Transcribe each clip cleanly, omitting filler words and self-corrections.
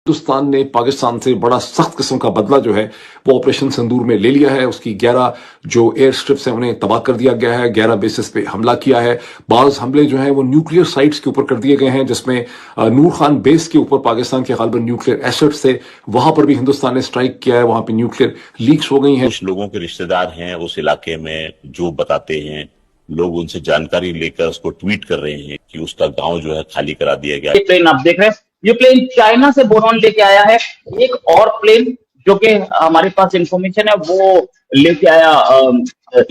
हिंदुस्तान ने पाकिस्तान से बड़ा सख्त किस्म का बदला जो है वो ऑपरेशन सिंदूर में ले लिया है। उसकी 11 जो एयर स्ट्रिप्स हैं उन्हें तबाह कर दिया गया है, 11 बेसिस पे हमला किया है। बाज़ हमले जो हैं वो न्यूक्लियर साइट्स के ऊपर कर दिए गए हैं, जिसमें नूर खान बेस के ऊपर पाकिस्तान के गालिबन न्यूक्लियर एसेट्स थे, वहां पर भी हिंदुस्तान ने स्ट्राइक किया है। वहां पर न्यूक्लियर लीक्स हो गई हैं। कुछ लोगों के रिश्तेदार हैं उस इलाके में जो बताते हैं, लोग उनसे जानकारी लेकर उसको ट्वीट कर रहे हैं कि उसका गांव जो है खाली करा दिया गया। ये प्लेन आप देख रहे हैं, ये प्लेन चाइना से बोरॉन लेके आया है। एक और प्लेन जो कि हमारे पास इंफॉर्मेशन है वो लेके आया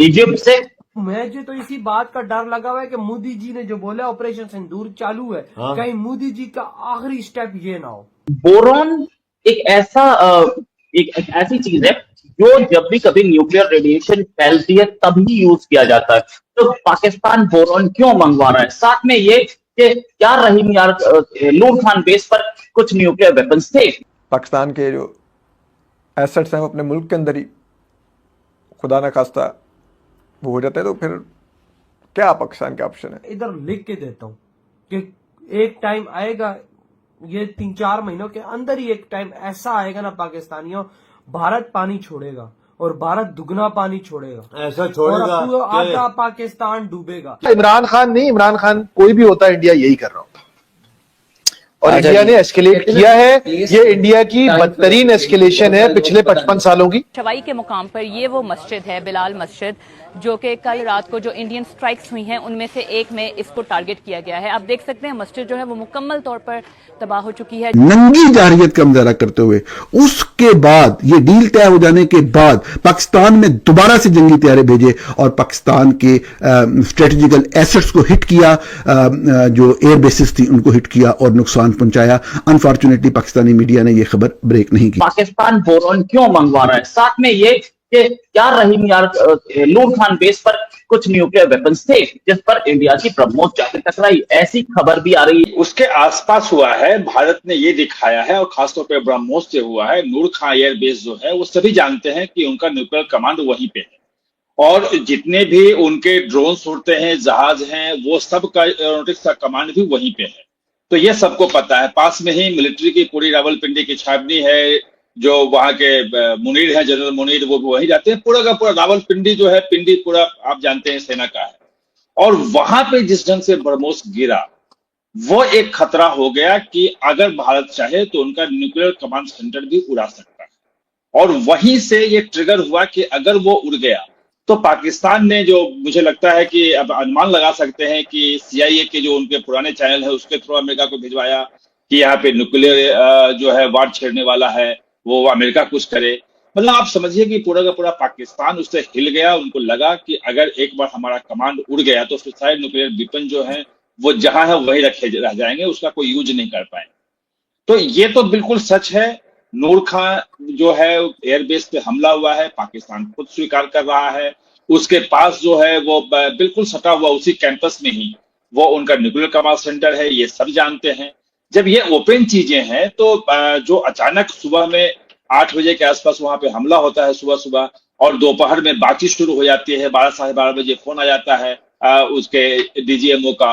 इजिप्ट से। मुझे तो इसी बात का डर लगा हुआ है कि मोदी जी ने जो बोला ऑपरेशन सिंदूर चालू है, कहीं मोदी जी का आखिरी स्टेप ये ना हो। बोरॉन एक ऐसी चीज है जो जब भी कभी न्यूक्लियर रेडिएशन फैलती है तभी यूज किया जाता है। तो पाकिस्तान बोरॉन क्यों मंगवा रहा है? साथ में ये कि क्या रहीम यार नूर खान बेस पर कुछ न्यूक्लियर वेपन्स थे। पाकिस्तान के जो एसेट्स हैं वो अपने मुल्क के अंदर ही खुदा न खास्ता वो हो जाता है, तो फिर क्या पाकिस्तान के ऑप्शन है? इधर लिख के देता हूँ कि एक टाइम आएगा, ये 3-4 महीनों के अंदर ही एक टाइम ऐसा आएगा ना पाकिस्तानियों, भारत पानी छोड़ेगा और भारत दुगना पानी छोड़ेगा, ऐसा छोड़ेगा और आधा पाकिस्तान डूबेगा। इमरान खान नहीं, इमरान खान कोई भी होता है इंडिया यही कर रहा होता, और इंडिया ने एस्केलेट किया है। ये इंडिया की बदतरीन एस्केलेशन है पिछले 55 सालों की। शवाई के मुकाम पर ये वो मस्जिद है, बिलाल मस्जिद, जो कि कल रात को जो इंडियन स्ट्राइक्स हुई हैं उनमें से एक में इसको टारगेट किया गया है। आप देख सकते हैं मस्जिद जो है वो मुकम्मल तौर पर तबाह हो चुकी है। नंगी जारहियत का मुजाहरा करते हुए उसके बाद ये डील तय हो जाने के बाद पाकिस्तान में दोबारा से जंगी तैयारे भेजे और पाकिस्तान के स्ट्रेटेजिकल एसेट्स को हिट किया, जो एयर बेसिस थी उनको हिट किया और नुकसान पहुंचाया। अनफॉर्चुनेटली पाकिस्तानी मीडिया ने यह खबर ब्रेक नहीं की। पाकिस्तान बोरॉन क्यों मंगवा रहा है? साथ में ये कि क्या रहीम यार नूर खान बेस पर कुछ न्यूक्लियर वेपन्स थे जिस पर इंडिया की ब्रह्मोस जाके टकराई, ऐसी खबर भी आ रही है। उसके आसपास हुआ है, भारत ने ये दिखाया है, और खासतौर पर ब्रह्मोस से हुआ है। नूर खान एयर बेस जो है वो सभी जानते हैं कि उनका न्यूक्लियर कमांड वहीं पे है, और जितने भी उनके ड्रोन उड़ते हैं, जहाज हैं, वो सब का एरोनॉटिक्स का कमांड भी वहीं पे है। तो ये सबको पता है। पास में ही मिलिट्री की पूरी रावलपिंडी की छावनी है, जो वहां के मुनीर है, जनरल मुनीर, वो वहीं जाते हैं। पूरा का पूरा रावलपिंडी जो है, पिंडी पूरा आप जानते हैं सेना का है। और वहां पे जिस ढंग से ब्रह्मोस गिरा वो एक खतरा हो गया कि अगर भारत चाहे तो उनका न्यूक्लियर कमांड सेंटर भी उड़ा सकता है। और वहीं से ये ट्रिगर हुआ कि अगर वो उड़ गया तो पाकिस्तान ने, जो मुझे लगता है कि अब अनुमान लगा सकते हैं कि CIA के जो उनके पुराने चैनल है उसके थ्रू अमेरिका को भिजवाया कि यहाँ पे न्यूक्लियर जो है वार छेड़ने वाला है, वो अमेरिका कुछ करे। मतलब आप समझिए कि पूरा का पूरा पाकिस्तान उससे हिल गया। उनको लगा कि अगर एक बार हमारा कमांड उड़ गया तो फिर सारे न्यूक्लियर वेपन जो है वो जहां है वही रखे रह जाएंगे, उसका कोई यूज नहीं कर पाएंगे। तो ये तो बिल्कुल सच है। नूर खान जो है एयरबेस पे हमला हुआ है, पाकिस्तान खुद स्वीकार कर रहा है। उसके पास जो है वो बिल्कुल सटा हुआ उसी कैंपस में ही वो उनका न्यूक्लियर कमांड सेंटर है, ये सब जानते हैं। जब ये ओपन चीजें हैं तो जो अचानक सुबह में 8 बजे के आसपास वहां पे हमला होता है सुबह सुबह, और दोपहर में बातचीत शुरू हो जाती है, 12 साढ़े 12 बजे फोन आ जाता है उसके DGMO का,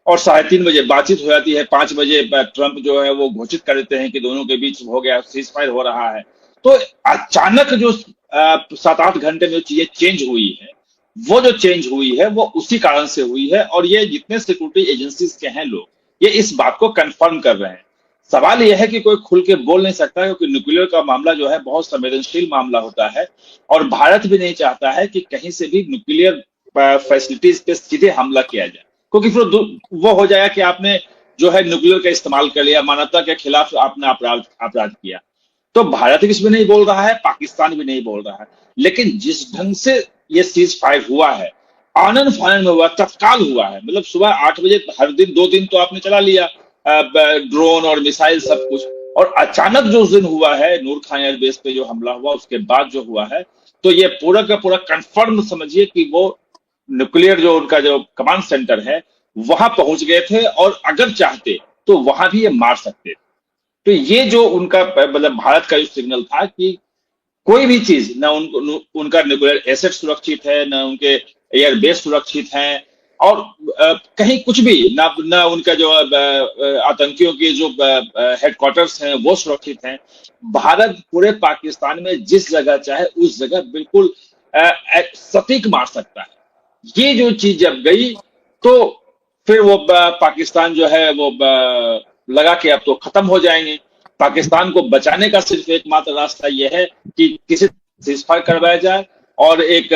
और 3:30 बजे बातचीत हो जाती है। 5 बजे ट्रंप जो है वो घोषित कर देते हैं कि दोनों के बीच हो गया, सीज फायर हो रहा है। तो अचानक जो 7-8 घंटे में चीजें चेंज हुई है, वो जो चेंज हुई है वो उसी कारण से हुई है। और ये जितने सिक्योरिटी एजेंसीज के हैं लोग, ये इस बात को कंफर्म कर रहे हैं। सवाल यह है कि कोई खुल के बोल नहीं सकता, क्योंकि न्यूक्लियर का मामला जो है बहुत संवेदनशील मामला होता है, और भारत भी नहीं चाहता है कि कहीं से भी न्यूक्लियर फैसिलिटीज पे सीधे हमला किया जाए, क्योंकि फिर वो हो जाएगा कि आपने जो है न्यूक्लियर का इस्तेमाल कर लिया, मानवता के खिलाफ आपने अपराध किया। तो भारत भी नहीं बोल रहा है, पाकिस्तान भी नहीं बोल रहा है। लेकिन जिस ढंग से ये सीज फायर हुआ है, आनन फानन में हुआ, तत्काल हुआ है। मतलब सुबह 8 बजे हर दिन 2 दिन तो आपने चला लिया ड्रोन और मिसाइल सब कुछ, और अचानक जो उस दिन हुआ है नूर खान एयरबेस पे जो हमला हुआ उसके बाद जो हुआ है, तो ये पूरा का पूरा कंफर्म समझिए कि वो न्यूक्लियर जो उनका जो कमांड सेंटर है वहां पहुंच गए थे, और अगर चाहते तो वहां भी ये मार सकते थे। तो ये जो उनका मतलब भारत का जो सिग्नल था कि कोई भी चीज, ना उनका न्यूक्लियर एसेट सुरक्षित है, ना उनके एयरबेस सुरक्षित है, और कहीं कुछ भी ना उनका जो आतंकियों के जो हेडक्वार्टर्स हैं वो सुरक्षित हैं। भारत पूरे पाकिस्तान में जिस जगह चाहे उस जगह बिल्कुल सटीक मार सकता है। ये जो चीज जब गई तो फिर वो पाकिस्तान जो है वो लगा कि अब तो खत्म हो जाएंगे। पाकिस्तान को बचाने का सिर्फ एकमात्र रास्ता यह है कि किसी सीजफायर करवाया जाए और एक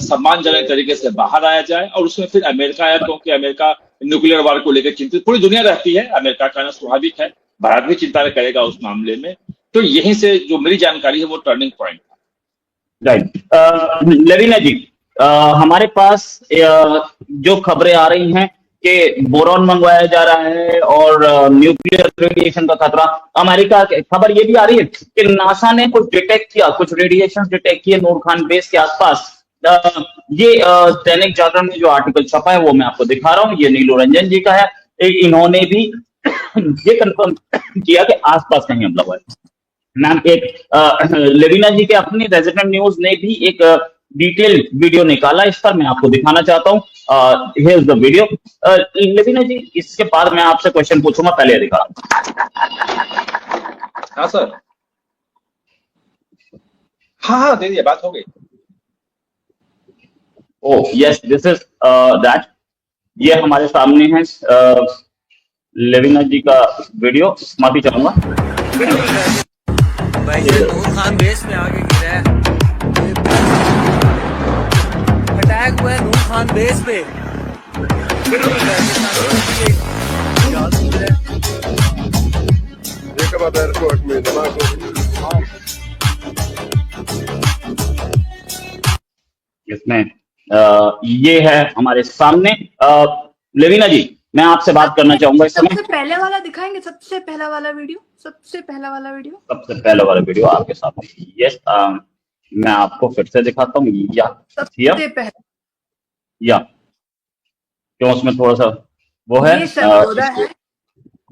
सम्मानजनक तरीके से बाहर आया जाए, और उसमें फिर अमेरिका आया, क्योंकि अमेरिका न्यूक्लियर वार को लेकर चिंतित पूरी दुनिया रहती है। अमेरिका का स्वाभाविक है, भारत भी चिंता करेगा उस मामले में। तो यहीं से जो मेरी जानकारी है वो टर्निंग पॉइंट था। राइट। लवीना जी, हमारे पास जो खबरें आ रही हैं कि बोरॉन मंगवाया जा रहा है और न्यूक्लियर रेडिएशन का खतरा, अमेरिका खबर ये भी आ रही है कि नासा ने कुछ डिटेक्ट किया, कुछ रेडिएशन डिटेक्ट किए नूर खान बेस के आसपास। ये दैनिक जागरण में जो आर्टिकल छपा है वो मैं आपको दिखा रहा हूँ, ये नीलू रंजन जी का है। इन्होंने भी ये कंफर्म किया कि आसपास कहीं हमला हुआ है। मैम, एक लवीना जी के अपनी रेजिडेंट न्यूज ने भी एक डिटेल वीडियो निकाला इस पर, मैं आपको दिखाना चाहता हूँ। Here is the video. Lavina ji, इसके बाद मैं आपसे क्वेश्चन पूछूंगा, पहले ये दिखा। हाँ सर, हाँ दीजिए, बात हो गई। Oh yes, this is that. ये हमारे सामने है लवीना जी का वीडियो। माफी चाहूंगा भाई, नूर खान बेस में आगे गिरा है, अटैक हुआ है नूर खान बेस पे। इसमें ये है हमारे सामने। लवीना जी, मैं आपसे बात करना चाहूंगा इस समय। सबसे पहले वाला दिखाएंगे, सबसे पहला वाला वीडियो, सबसे पहला वाला वीडियो आपके सामने। यस, मैं आपको फिर से दिखाता हूँ। सबसे पहला या क्यों, उसमें थोड़ा सा वो है, ये सरगोदा है।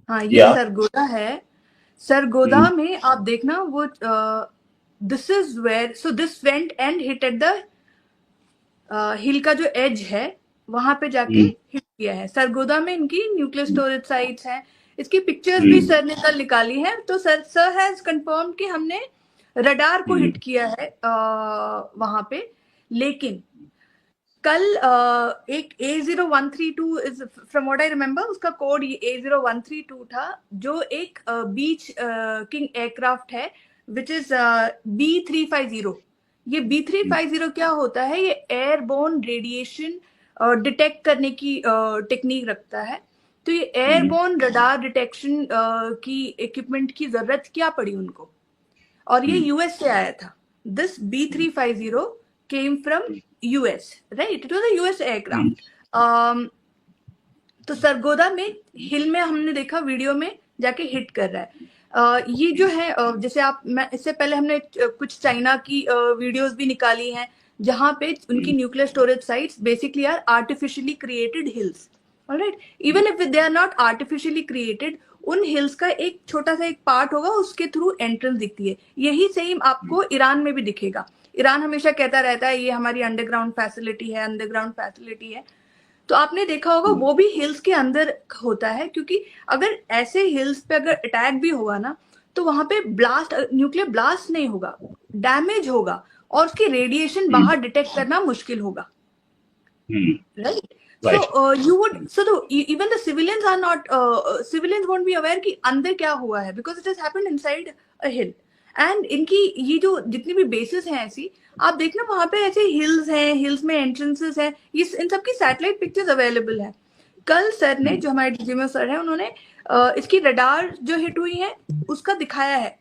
हाँ, ये सरगोदा है। सरगोदा में आप देखना वो this is where, so this went and hit at the hill का जो एज है वहां पे जाके हिट किया है। सरगोदा में इनकी न्यूक्लियर स्टोरेज साइट्स हैं। इसकी पिक्चर्स भी सर ने कल निकाली है। तो सर हैज कंफर्म कि हमने रडार को हिट किया है वहां पे। लेकिन कल एक A0132 is from what I remember, उसका कोड A0132 था, जो एक बीच किंग एयरक्राफ्ट है विच इज B350। ये B350 क्या होता है? ये एयरबोर्न रेडिएशन डिटेक्ट करने की टेक्निक रखता है। तो ये एयरबोर्न रडार डिटेक्शन की इक्विपमेंट की जरूरत क्या पड़ी उनको, और ये यूएस से आया था। This B350 came from US, right? It was a US aircraft. तो सरगोदा में हिल में हमने देखा वीडियो में जाके हिट कर रहा है। ये जो है जैसे मैं इससे पहले हमने कुछ चाइना की वीडियोस भी निकाली हैं जहां पे उनकी nuclear storage sites basically are artificially created hills. Alright, even if they are not artificially created, उन हिल्स का एक छोटा सा एक पार्ट होगा, उसके थ्रू एंट्रेंस दिखती है। यही सेम आपको ईरान में भी दिखेगा। ईरान हमेशा कहता रहता है ये हमारी अंडरग्राउंड फैसिलिटी है। तो आपने देखा होगा वो भी हिल्स के अंदर होता है, क्योंकि अगर ऐसे हिल्स पे अगर अटैक भी होगा ना, तो वहां पे न्यूक्लियर ब्लास्ट नहीं होगा, डैमेज होगा, और उसकी रेडिएशन बाहर डिटेक्ट करना मुश्किल होगा। Right? So even the civilians are not, civilians won't be aware कि अंदर क्या हुआ है, because it has happened inside a hill. And इनकी ये जो जितनी भी बेसिस हैं ऐसी, आप देखना वहां पे ऐसे हिल्स हैं, हिल्स में एंट्रेंसेस हैं, इन सबकी सैटेलाइट पिक्चर्स अवेलेबल है। कल सर ने, जो हमारे डीजीएमओ सर है, उन्होंने इसकी रडार जो हिट हुई है उसका दिखाया है।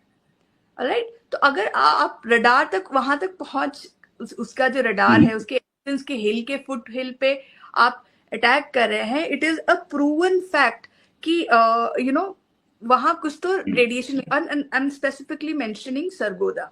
राइट? तो अगर आप रडार तक, वहां तक पहुंच, उसका जो रडार है उसके एंट्रेंस के हिल के फुट हिल पे आप अटैक कर रहे हैं, it is a proven fact कि वहां कुछ तो radiation. I am specifically mentioning Sargodha.